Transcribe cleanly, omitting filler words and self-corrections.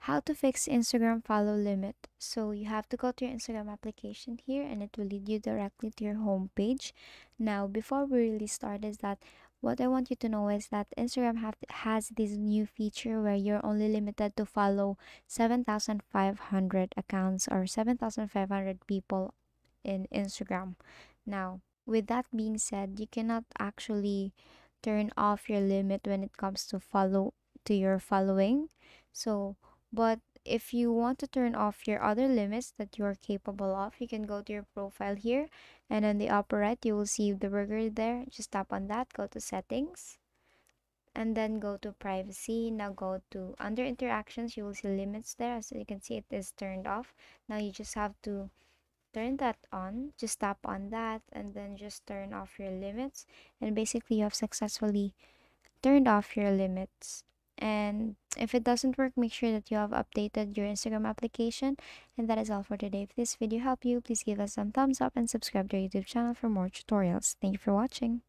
how to fix Instagram follow limit. So you have to go to your Instagram application here and it will lead you directly to your home page. Now, before we really start is that what I want you to know is that Instagram has this new feature where you're only limited to follow 7,500 accounts or 7,500 people in Instagram. Now, with that being said, you cannot actually turn off your limit when it comes to your following. So, but if you want to turn off your other limits that you're capable of, you can go to your profile here and on the upper right you will see the burger there. Just tap on that, go to settings and then go to privacy. Now go to under interactions, you will see limits there. As you can see, it is turned off. Now you just have to turn that on. Just tap on that and then just turn off your limits, and basically you have successfully turned off your limits. And if it doesn't work, make sure that you have updated your Instagram application. And that is all for today. If this video helped you, please give us some thumbs up and subscribe to our YouTube channel for more tutorials. Thank you for watching.